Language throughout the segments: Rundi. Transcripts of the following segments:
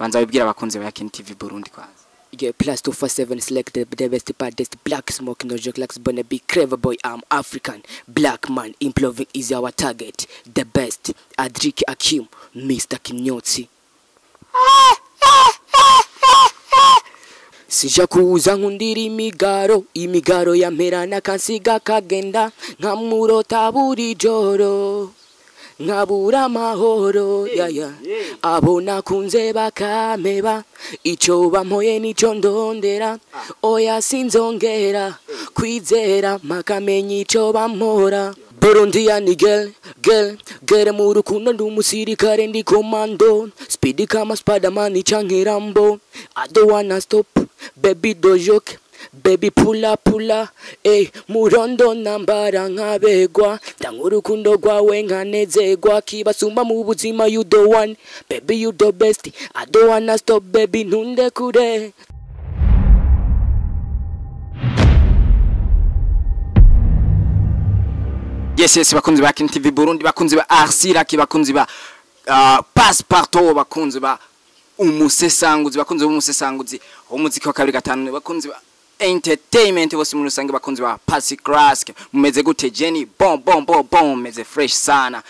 banza wibwira abakunzi ba Akili TV Burundi kwanza. Yeah, plus 247 select the best baddest black smoke no joke like gonna be clever boy. I'm African black man improving is our target. The best Adrick Akim, Mr. Kinyotsi. Sija kuza nkundira imigaro ya mperana kansiga kagenda nkamurota buri joro nkabura amahoro yaya abo nakunze bakameba ico bampoye nico ndondera oya sinzongera kwizera makamenya ico bampora Burundian girl mu rukundo ndumusirikare ndi komando speed kama Spiderman canke Rambo I don't wanna stop baby dojoke baby pula murondo nambara nkabegwa ndangurukundo rwawe nkanezegwa kibasumba mu buzima you the one baby you the best I don't wanna stop baby ntunde kure. Yes bakunzi ba Akili TV Burundi bakunzi ba Arsiraki bakunzi ba Passepartout bakunzi ba umusesanguzi bakunzi b'umusesanguzi umuziki wa kabiri gatanu bakunzi ba entertainment bose mu rusange bakunzi ba Passy Class mumeze gute Jenny bon meze fresh sana.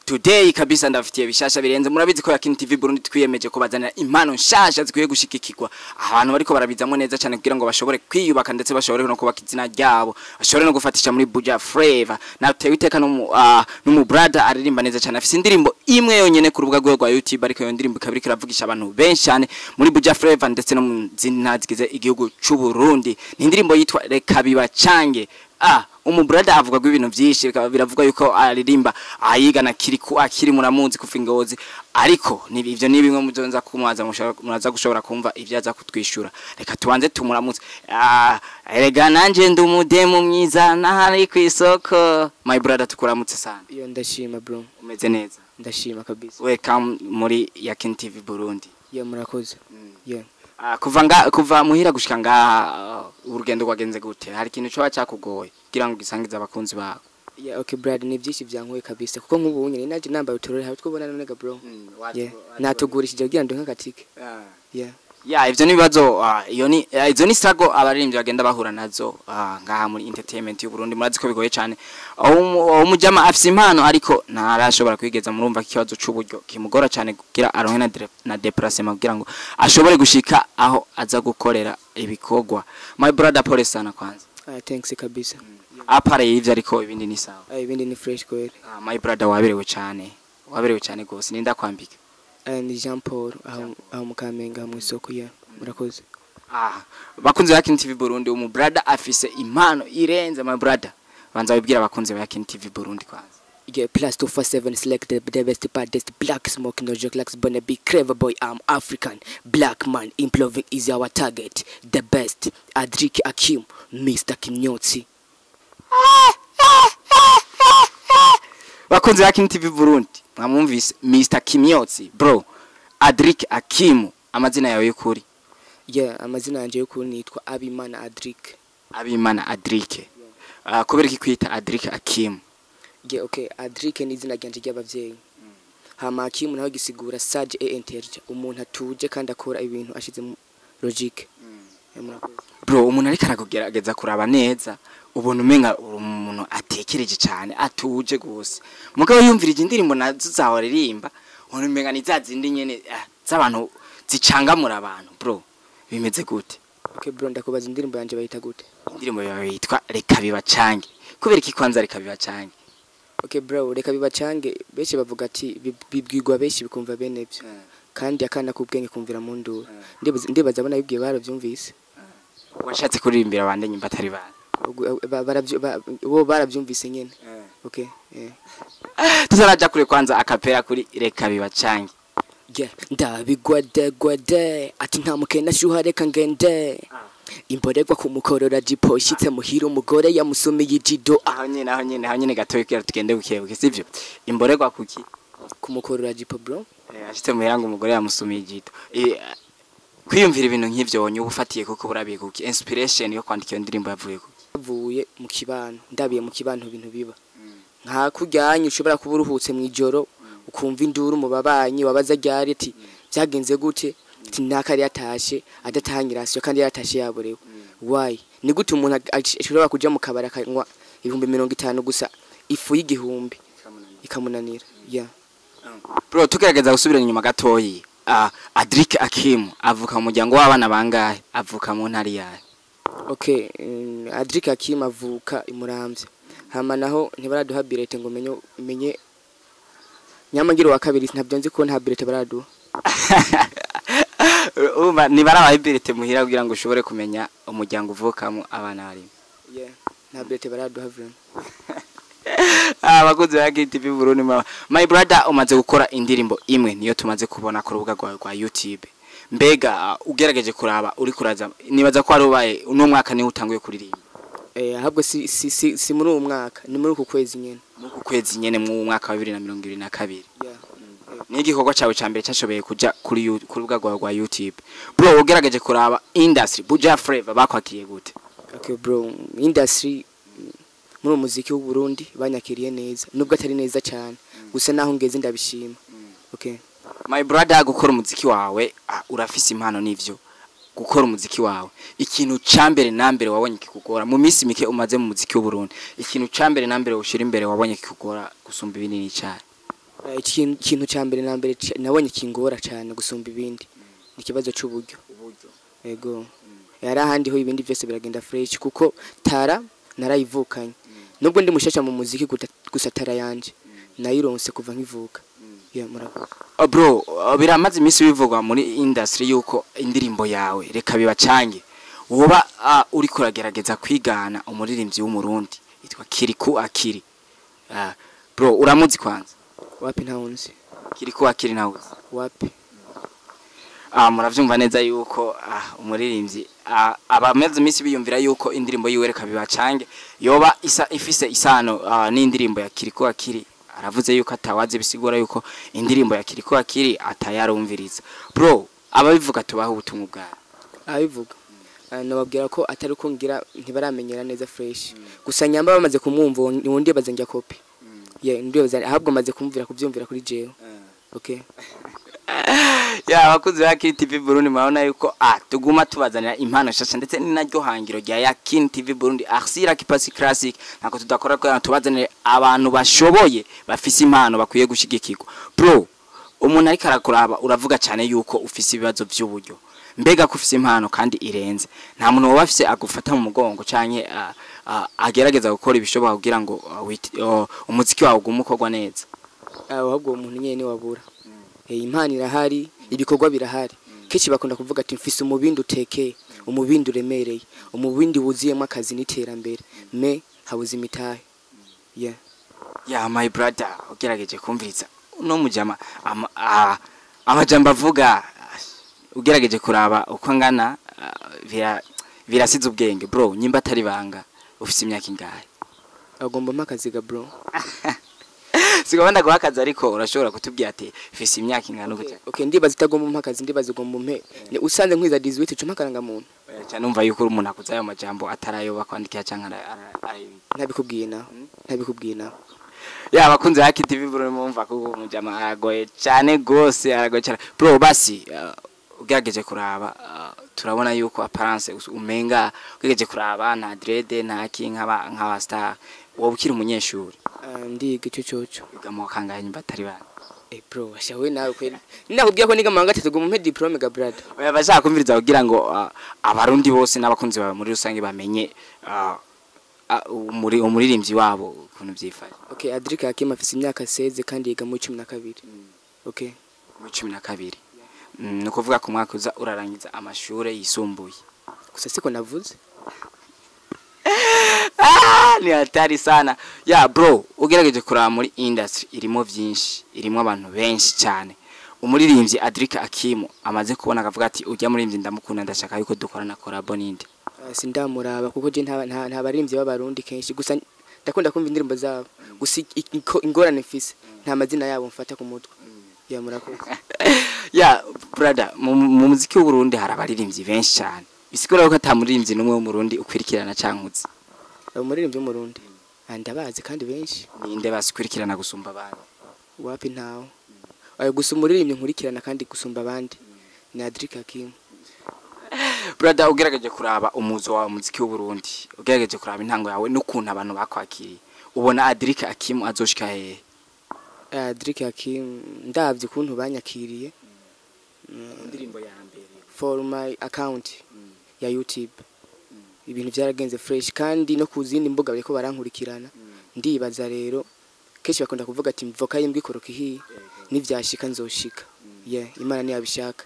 Today kabisa ndafitiye bishasha birenze murabizi ko Akili TV Burundi twiyemeje ko bazanira impano nshasha zikwiye gushikikirwa abantu bariko barabizamo neza cyane kugira ngo bashobore kwiyubaka ndetse bashobore no kubaka izina ryabo bashobore no gufatisha muri Buja Flavor na tewiteka no mu brother aririmba neza cyane afise indirimbo imwe yonyene ku rubuga rwa YouTube ariko iyo ndirimbo kabiri kiravugisha abantu benshi cyane muri Buja Flavor ndetse no mu zina zigize igihugu cy'u Burundi ni indirimbo yitwa Reka Bibacange. Umubrada avuga ko ibintu byinshi biravuga yuko aririmba ayiga na kirikou akiri muramuzi kufingozi ariko ivyo ni bimwe muzonza kumwaza muraza gushobora kumva ivyo aza kutwishura. Reka tubanze tumuramutse. Erega nanje ndumudemu mwiza nahari kwisoko. My brother tukuramutse sana. Iyo ndashima bro. Umeze neza? Ndashima kabisa. Welcome muri Akili TV Burundi. Yeah murakoze. Yeah. Kuva muhira gushika ngaha urugendo rwagenze gute? Hari ikintu cyo cyakugoye kugira ngo gisangize abakunzi bako? Yeah, okay brother ni byinshi byankuye kabisa kuko nk'ubunye ni naje namba utorore hari twobona none bro. Yeah. Natugurishije kugira ndo nk'akatike. Yeah, ivyo nibazo izo ni struggle abaririmbyi bagenda bahura nazo ngaha muri entertainment y'u Burundi murazi ko bigoye cyane. Umujama afise impano ariko ntarashobora kwigeza murumva kibazo c'uburyo kimugora cyane kugira aronke na déplacement kugira ngo ashobore gushika aho aza gukorera ibikorwa. My brother pole sana kwanza. Thanks kabisa. Apare y'ivyo ariko ibindi ni sawa. Ibindi ni fresh kweli. My brother waberewe cyane gose ninda kwambika. Ni Jean Paul aho mukamenga mu isoko ya murakoze. Bakunzi ba Akili TV Burundi umu brother afise impano irenze. My brother banza wibwira abakunzi ba Akili TV Burundi kwanza. Yeah, plus 247 select the best baddest black smoke no joke like gonna be clever boy. I'm African black man improving is our target. The best Adrick Akim, Mr. Kinyotsi. Bakunzi ba Akili TV Burundi mwamumvise Mr. Kinyotsi bro. Adrick Akim amazina yawe y'ukuri? Yeah, amazina yanje y'ukuri nitwa Abimana Adrick. Kubera iki kwita Adrick Akim? Yeah, okay, Adrick ni izina ryanje ry'abavyeyi. Hama Akim naho gisigura sage et intelligent, umuntu atuje kandi akora ibintu ashize mu logique. Bro, umuntu ariko aragerageza kuraba neza ubona umenga umuntu atekereje cyane atuje gose. Mugabo yumvirije indirimbo nazo zahoririmba umuntu umenga ni zazindi nyene z'abantu zicangamura abantu. Bro, bimeze gute? Okay bro, ndakubaza indirimbo yanje bayita gute? Indirimbo yawe yitwa Reka Bibacange. Kubera iki kwanza Reka Bibacange? Okay bro, Reka Bibacange benshi bavuga ati bibwirwa benshi bikumva bene byo. Kandi akana kubwenge kumvira mu nduru. Ndibaza abana bibwiye baravyumvise. Washatse kuririmbira bande nyimba atari bana? Bo baravyumvise nyene. Okay, tuzaraja kure kwanza akapera kuri Reka Bibacange. Yeah, ndabigwade ati nta mukena shuha reka ngende. Imboregwa kumukorora jipo ishitse muhira umugore yamusumiye ijido. Aho nyene gatoye kira tugende bukebuke sivyo? Imboregwa kuki? Kumukorora jipo bro. Ashitse muhira ngo umugore yamusumiye ijido. Kwiyumvira ibintu nk'ivyo wonye ubufatiye kuko burabiye kuki? Inspiration yo kwandika iyo ndirimbo yavuye kuki? Yavuye mu kibano, ndabiye mu kibano ibintu biba. Nka kujyanye ushobora kuba uruhutse mu ijoro ukumva induru mu babanyi wabaza ryari ati byagenze gute ati nakari yatashe adatahanyirasyo kandi yatashe yaborewe why ni gute umuntu ashobora kuja mu kabara akanywa 50 gusa ifu y'igihumbi ikamunanira yeah bro tugerageza gusubira inyuma gatoyi Adrick Akim avuka mu muryango w'abana bangahe avuka mu ntari yahe okay Adrick Akim avuka imuramvye hama naho ntibaraduha birete ngo menye nyamangiro wa kabiri ntabyo nzi ko nta birete baraduha ni barabaye birete muhira kugira ngo ushobore kumenya umuryango uvukamo abana bari yeah nta birete baraduha vraiment abakozi ba KTV Burundi my brother umaze gukora indirimbo imwe niyo tumaze kubona ku rubuga rwa YouTube mbega ugerageje kuraba uri kuraza nibaza ko ari ubaye uno mwaka ni utanguye kuririmba ahubwo si muri uwo mwaka ni muri uku kwezi nyene muri uku kwezi nyene mu mwaka wa 2022 yeah ni igikorwa cyawe cyambere cyashoboye kuja kuri rubuga rwa YouTube bro ugerageje kuraba industry Buja Flavor bakwakiriye gute okay bro industry muri umuziki w'u Burundi banyakiriye neza nubwo atari neza cyane gusa naho ngeze ndabishima okay my brother gukora umuziki wawe urafise impano nivyo gukora umuziki wawe ikintu cyambere nambere wabonye kikugora mu minsi mike umaze mu muziki w'u Burundi ikintu cyambere nambere ushira imbere wabonye kikugora gusumba ibinini cyane ikintu cyambere nambere nabonye kingora cyane gusumba ibindi ni kibazo cy'uburyo yego yari ahandi ho ibindi byose biragenda fresh kuko tara narayivukanye nubwo ndi mushasha mu muziki gusa tara yanje nayironse kuva nkivuka yeah murakoze bro biramaze iminsi bivugwa muri industry yuko indirimbo yawe reka bibacange woba uri kuragerageza kwigana umuririmbyi w'umurundi yitwa Kirikou Akili bro uramuzi kwanza wapi ntawunzi Kirikou Akili ntawuzi wapi muravyumva neza yuko umuririmbyi abameze iminsi biyumvira yuko indirimbo yiwe reka bibacange yoba ifise isano n'indirimbo ya Kirikou Akili aravuze yuko atawaze bisigura yuko indirimbo ya Kirikou Akili atayarumviriza bro ababivuga tubaho ubutumwa bwawe abivuga nababwira ko atari ko ngira ntibaramenyera neza fresh gusa nyamba bamaze kumwumva undi bazanjya copy yeah ndiyo ahubwo maze kumvira kubyumvira kuri jewe okay ya abakozi ba KTV Burundi maona yuko tuguma tubazanira impano shasha ndetse ninaryo hangiro rya KTV Burundi Arsira kipasi classic nako tudakora ko tubazanire abantu bashoboye bafise impano bakwiye gushigikirwa bro umuntu ariko arakuraba uravuga cyane yuko ufise ibibazo by'uburyo mbega kufise impano kandi irenze nta muntu wafise agufata mu mugongo canke agerageza gukora ibishoboka kugira ngo umuziki wawe ugumukorwa neza ahubwo umuntu nyene wabura impano irahari ibikorwa birahari keshi bakunda kuvuga ati mfise umubindi utekeye umubindi uremereye umubindi wuziyemo akazi n'iterambere me habuze imitahe yeah my brother ugerageje kumviriza no mujama amajambo avuga ugerageje kuraba uko ngana birasize ubwenge bro nyimba atari banga ufise imyaka ingahe agomba makaziga bro sigabanda guhakaza ariko urashobora kutubwira ati fise imyaka ingana gute okay ndibaza itagomba mpakazi ndibaza ugomba umpe usanze nkwiza 18 cyo makaranga muntu cyane umva yuko umuntu akuza ayo majambo atarayoba kwandikira cyangwa ntabikubwiye naho ya abakunzi ba KTV Burundi mumva ko umujama aragoye cyane gose aragoye cyane bro basi ugerageje kuraba turabona yuko apparence umenga ugerageje kuraba na dread na nk'aba star wowe ukiri umunyeshuri ndiga cyo igamo kangaye batari bana bro washawe nawe kweli nakubwiye ko niga manga gatatu mu diplome ga brother oya bashaka kumviriza kugira ngo abarundi bose n'abakunzi bawe muri rusange bamenye umuririmbyi wabo ukuntu byifashe okay Adrick Akim afise imyaka 16 kandi yiga mu 12 okay mu 12 nuko vuga ko mwaka uza urarangiza amashure yisumbuye gusa siko navuze ni hatari sana ya bro ugerageje kuraba muri industry irimo byinshi irimo abantu benshi cyane umuririmbyi Adrick Akim amaze kubona akavuga ati ujya muririmbyi ndamukunda ndashaka yuko dukorana collabo ninde sindamuraba kuko je nta baririmbyi b'abarundi kenshi gusa ndakunda kumva indirimbo zabo gusa ingorane mfise nta mazina yabo mfata ku mutwe ya murakoze ya brother mu muziki w'u Burundi hari abaririmbyi benshi cyane bisigura ko atamuririmbyi numwe mu Burundi ukwirikirana cankuze umuririmbyi mu Burundi ndabazi kandi benshi ninde basikwirikirana gusumba abantu wapi ntawo gusa umuririmbyi nkurikirana kandi gusumba abandi ni Adrick Akim. Brother, ugerageje kuraba umuzo wa muziki w'u Burundi, ugerageje kuraba intango yawe n'ukuntu abantu bakwakiriye, ubona Adrick Akim azoshika hehe? Adrick Akim ndavye ukuntu banyakiriye Indirimbo ya mbere for my account ya YouTube, ibintu byaragenze fresh kandi no kuzindi mbuga bariko barankurikirana. Ndibaza rero keshi bakunda kuvuga ati mvoka yimbwa ikoroka ihiye, nivyashika nzoshika. Imana niyabishaka.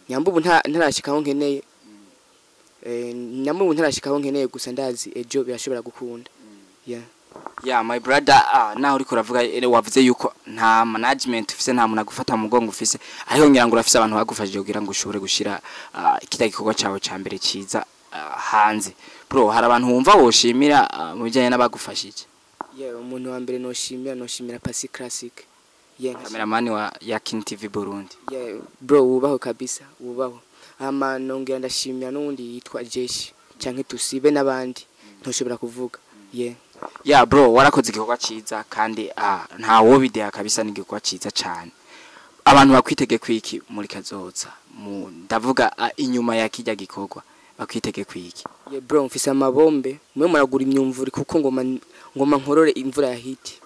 Nyambubu ntarashikaho nkeneye, nyambubu ntarashikaho nkeneye, gusa ndazi ejo birashobora gukunda. My brother, naho uriko uravuga wavuze yuko nta management ufise, nta muntu agufata mu mugongo ufise, ariho ngira ngo urafise abantu bagufashije kugira ngo ushobore gushira ikita gikorwa cawe ca mbere ciza hanze. Bro, hari abantu wumva woshimira mu bijanye n'abagufashije? Umuntu wa mbere noshimira Pasi Classic. Cameraman wa Yakin TV Burundi. Bro, wubaho kabisa, wubaho. Nongera ndashimira n'undi yitwa Jeshi canke Tusibe n'abandi ntoshobora kuvuga. Bro, warakoze igikorwa ciza kandi nta wo bidea kabisa, n'igikorwa ciza cyane. Abantu bakwitege kwiki muri kazoza, ndavuga inyuma ya kijya gikorwa bakwitege kwiki? Bro, mfise amabombe, mwe muragura imyumvuri kuko ngoma nkorore imvura ya hiti.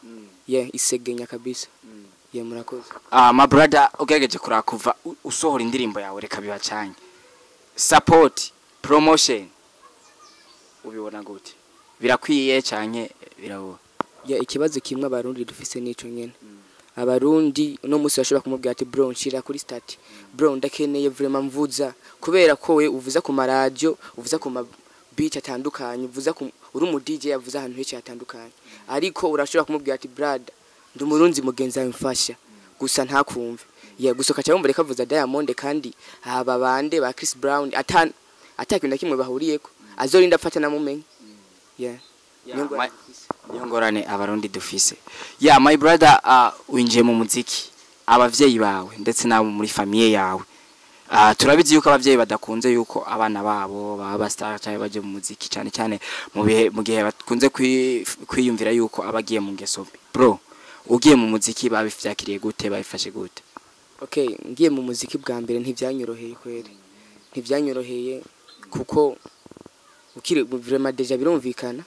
Isegenya kabisa. Murakoze. My brother, ugerageje kurakuva usohora indirimbo yawe reka bibacanye. Support, promotion, ubibona gute? Birakwiye canke birabo? Ikibazo kimwe abarundi dufise nico nyene. Abarundi no musi bashobora kumubwira ati bro nshira kuri stat. Bro ndakeneye vraiment mvuza, kubera ko we uvuza ku maradio, uvuza ku beach atandukanye, uvuza uri mu DJ yavuza ahantu henshi atandukanye. Ariko urashobora kumubwira ati brother ndumurunzi mugenza mfasha, gusa ntakumve. Gusa kacha bumva reka vuza Diamond kandi aba bande ba Chris Brown atakintu kimwe bahuriyeko, azorinda afata na mumenye. Nyongorane abarundi dufise. My brother, winjiye mu muziki, abavyeyi bawe ndetse nabo muri famille yawe, turabizi yuko abavyeyi badakunze yuko abana babo baba star cyane baje mu muziki, cyane cyane mu gihe bakunze kwiyumvira yuko abagiye mu ngeso. Bro, ugiye mu muziki babivyakiriye gute, babifashe gute? Ngiye mu muziki bwa mbere ntivyanyoroheye kwere, ntivyanyoroheye kuko ukiri vraiment deja birumvikana.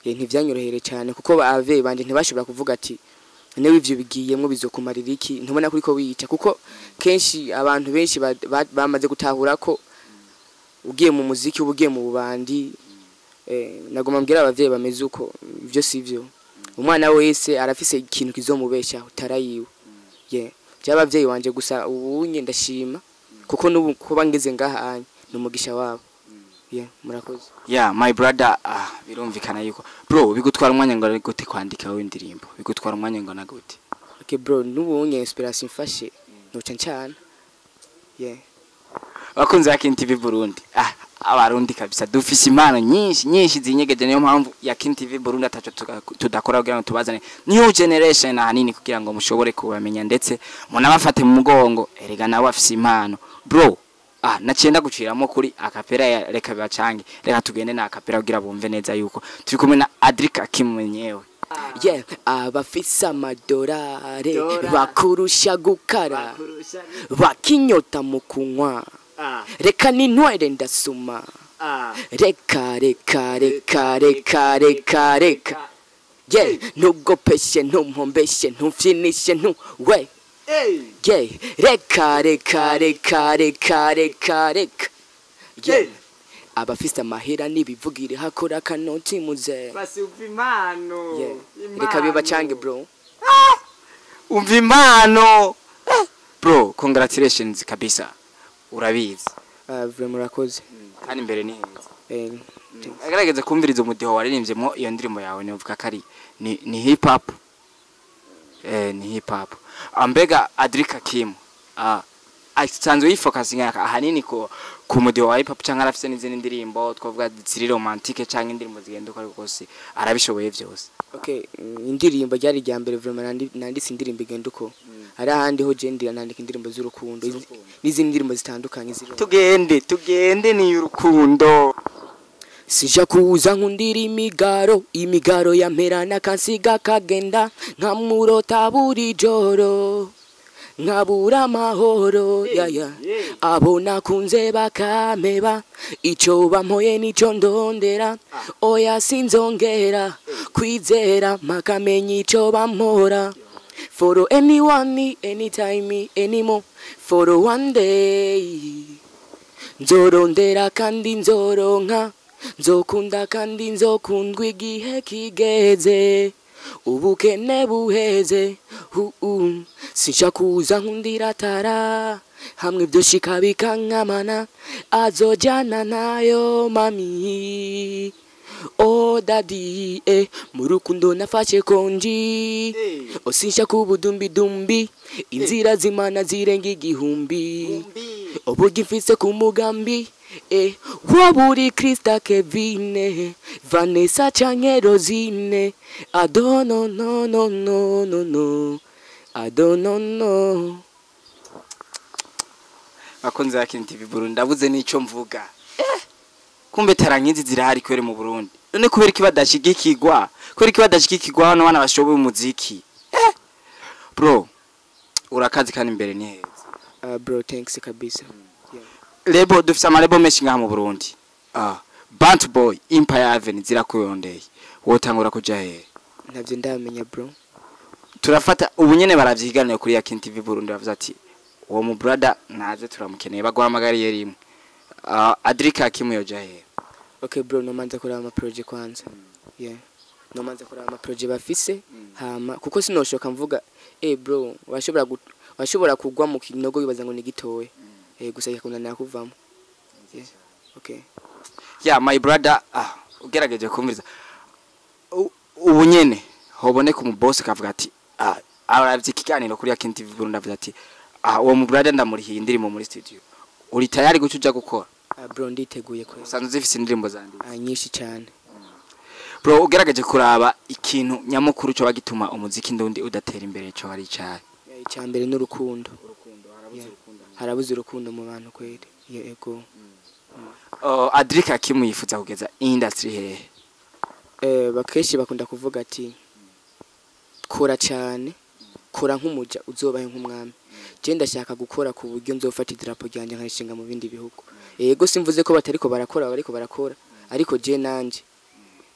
Ntivyanyorohere cyane kuko abavyeyi banje ntibashobora kuvuga ati newe ivyo bigiyemwo bizokumarira iki, ntubona kuri ko wica, kuko kenshi abantu benshi bamaze gutahura ko ugiye mu muziki ubugiye mu bubandi. Nagoma mbwira abavyeyi bameze uko ivyo sivyo. Umwana wese arafise ikintu kizomubesha utarayiwe. By'abavyeyi wanje gusa ubunye ndashima kuko nubu kuba ngeze ngaha n'umugisha wabo. Murakoze. My brother, birumvikana yuko bro bigutwara umwanya ngo gute kwandika w'indirimbo, bigutwara umwanya ngo na gute? Bro, nubu inspiration mfashe noca ncana. Bakunze Yakin TV Burundi, abarundi kabisa dufise impano nyinshi zinyegeje, niyo mpamvu Yakin TV Burundi ataco tudakora kugira ngo tubazane new generation ahanini kugira ngo mushobore kubamenya ndetse munabafate mu mugongo. Erega nawe afise impano. Bro, naciye guciramo kuri akapera ya reka bibacange, reka tugende na akapera kugira bumve neza yuko turi kumwe na Adrick Akim mwenyewe. Abafise amadorare bakurusha gukara, bakinyota mu kunywa, reka ninwere ndasuma, reka ntugopeshe ntumpombeshe ntumfyinishe ntuwe. Reka. Abafise amahera nibivugire hakora kanoti muze. Basi umva impano. Reka bibacange bro. Umva impano. Bro, congratulations kabisa. Urabizi. Murakoze. Kandi imbere ni heza. Agaragaza kumviriza umudiho waririmbye iyo ndirimbo yawe, ni uvuga kari ni hip hop. Ni hip hop. Ambega Adrick Akim asanzwe yifokasinga ahanini ku mudiho wa hip hop cyangwa arafise n'izindi ndirimbo twavuga ziri romantique cyangwa indirimbo zigenda uko rwose arabishoboye byose? Indirimbo ryari rya mbere vraiment nanditse indirimbo igenda uko ari ahandi ho gendira nandika indirimbo z'urukundo n'izindi ndirimbo zitandukanye ziri. Tugende ni urukundo. Sija kuza nkundira imigaro ya mperana kansiga kagenda nkamurota buri joro, nkabura amahoro yaya abo nakunze bakameba ico bampoye nico ndondera oya sinzongera kwizera makamenya ico bampora for anyone anytime anymore for one day nzorondera kandi nzoronka nzokunda kandi nzokundwa igihe kigeze ubukene buheze sinshaka nkundira tara hamwe byoshika bikankamana azojana nayo mami oh daddy mu rukundo nafashe konji sinshaka ubudumbi inzira zimana zirenga igihumbi uburyo mfise ku mugambi waburi Krista Kevine Vanessa canke Rosine I don't know. Bakunze ba TV Burundi ndavuze nico mvuga kumbe tarangizi zirahari kwere mu Burundi none kubera iki badashigikirwa hano bana bashoboye umuziki bro urakazi kandi imbere ni heza bro thanks kabisa lebo dufise amarebo menshi ngaha mu Burundi Bant Boy Empire Avenue zirakuyondeye wotangura kuja he ntavyo ndamenya bro turafata ubunyene baravyiganira kuri ya TV Burundi bavuze ati uwo mu brother naje turamukeneye bagwahamagariye rimwe Adrick Akim yoja he okay bro no manza kuri ama project kwanza yeah no manza kuri ama project bafise hama kuko sinoshoka mvuga bro washobora kugwa mu kinogo bibaza ngo ni gitoye gusa yakunda kuvamo yeah okay yeah my brother ugerageje kumviriza ubunyene hoboneka umuboss kavuga ati aravye ikiganiro kuri ya TV Burundi avuga ati uwo mu brother ndamurihiye indirimbo muri studio uri tayari gucuja gukora bro nditeguye ko usanzwe zifise indirimbo zandi nyinshi cyane bro ugerageje kuraba ikintu nyamukuru cyo bagituma umuziki ndundi udatera imbere cyo hari cyane icyambere n'urukundo harabuze urukundo mu bantu kweri yego Adrick Akim yifuza kugeza industry hehe bakeshi bakunda kuvuga ati kora cyane kora nk'umuja uzobaye nk'umwami je ndashaka gukora ku buryo nzofata idarapo ryanje nkarishinga mu bindi bihugu yego simvuze ko batariko barakora ariko je nanje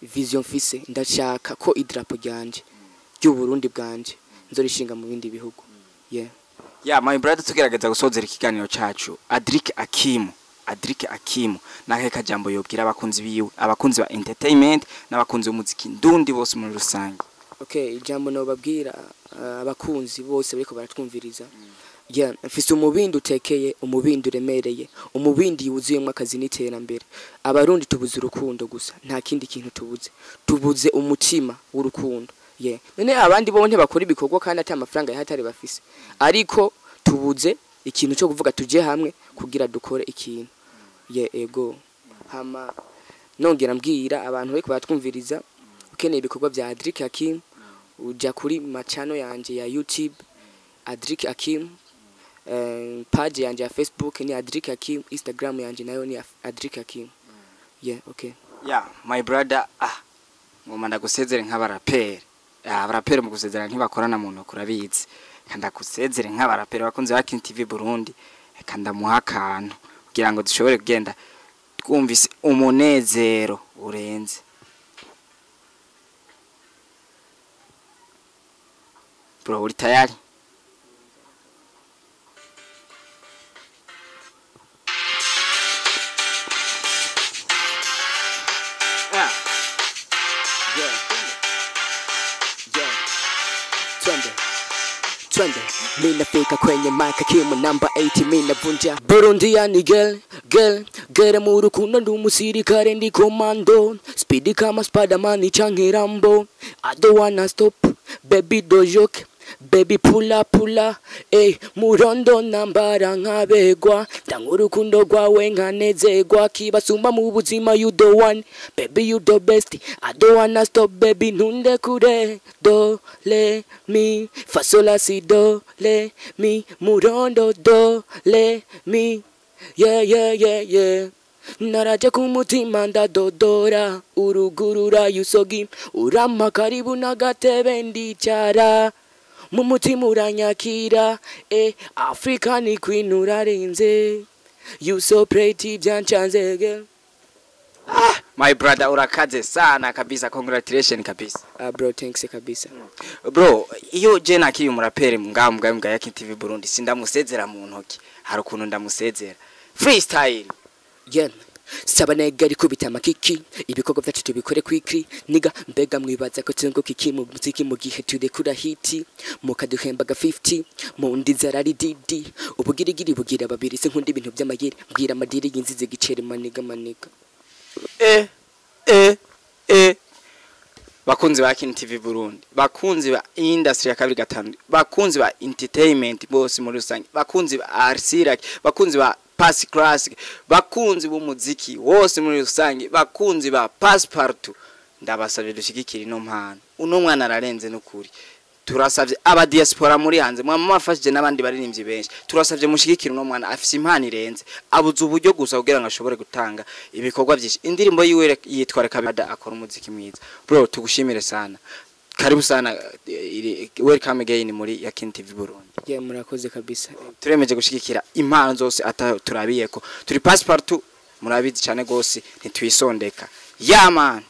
vision fise ndashaka ko idarapo ryanje ry'u Burundi bwanje nzorishinga mu bindi bihugu yeah my brother tugerageza gusozera ikiganiro cacu Adrick Akim nahe kajambo yobwira abakunzi biwe abakunzi ba entertainment n'abakunzi b'umuziki ndundi bose muri rusange okay ijambo no babwira abakunzi bose bariko baratwumviriza yeah mfise umubindi utekeye umubindi uremereye umubindi yuzuyemo akazi n'iterambere abarundi tubuze urukundo gusa nta kindi kintu tubuze umutima w'urukundo yeah none abandi bo ntibakora ibikorwa kandi ati amafaranga yahatari bafise ariko tubuze ikintu cyo kuvuga tuje hamwe kugira dukore ikintu ego hama nongera mbwira abantu bariko batwumviriza ukeneye ibikorwa bya Adrick Akim uja kuri machano yanje ya YouTube Adrick Akim page yanje ya Facebook ni Adrick Akim Instagram yanje nayo ni Adrick Akim okay my brother ngoma ndagusezere nk'abaraperi abaraperi mu gusezerana ntibakorana muntu kurabizi kanda kusezere nk'abaraperi bakunze ba TV Burundi kanda muhakano kugira ngo dushobore kugenda twumvise umunezero urenze bro uri tayari Twende mina fika kwenye mic Akim number 80 mina vunja Burundiani girl mu rukundo ndumusirikare ndi komando speed kama Spiderman canke Rambo I don't wanna stop baby don't joke baby pula murondo nambara nkabegwa urukundo rwawe nkanezegwa kibasumba mu buzima you the one baby you the best I don't wanna stop baby ntunde kure do le mi fa sol la si do le mi murondo do le mi yeah naraje kumutima ndadodora urugurura yusogi urama karibu nagatebe ndicara mu mutima uranyakira African queen urarenze you so pretty byanchanze girl. My brother urakaze sana kabisa, congratulations kabisa. Bro thanks kabisa. Bro iyo je nakiri umurapere mbwa ya TV Burundi sindamusezera mu ntoki, hari ukuntu ndamusezera freestyle. Yeah. Saba nega rikubita makiki ibikorwa byacu tubikore kwikri niga mbega mwibaza ko tungo kiki mu muziki mu gihe turekura hiti mukaduhembaga 50 mu ndizara ari didi ubugirigiri bugira babiri se nkundi ibintu by'amayeri mbwira amadiri yinzize gicere maniga. Bakunzi ba TV Burundi, bakunzi ba industry ya kabiri gatanu, bakunzi ba entertainment bose muri rusange, bakunzi ba arsira, bakunzi ba pass classic, bakunzi b'umuziki wose muri rusange, bakunzi ba passepartout, ndabasabye dushigikira ino mpano. Uno mwana ararenze n'ukuri. Turasavye aba diaspora muri hanze mwamafashije n'abandi baririmbyi benshi, turasavye mushigikira uno mwana afise impano irenze, abuze uburyo gusa kugira ngo ashobore gutanga ibikorwa byinshi. Indirimbo yiwe yitwa Rekabada akora umuziki mwiza. Bro tugushimire sana, karibu sana, welcome again muri Akili TV Burundi. Yeah murakoze kabisa. Turemeje gushigikira impano zose turabiyeko, turi passepartout, murabizi cyane gose ntitwisondeka. Yeah man.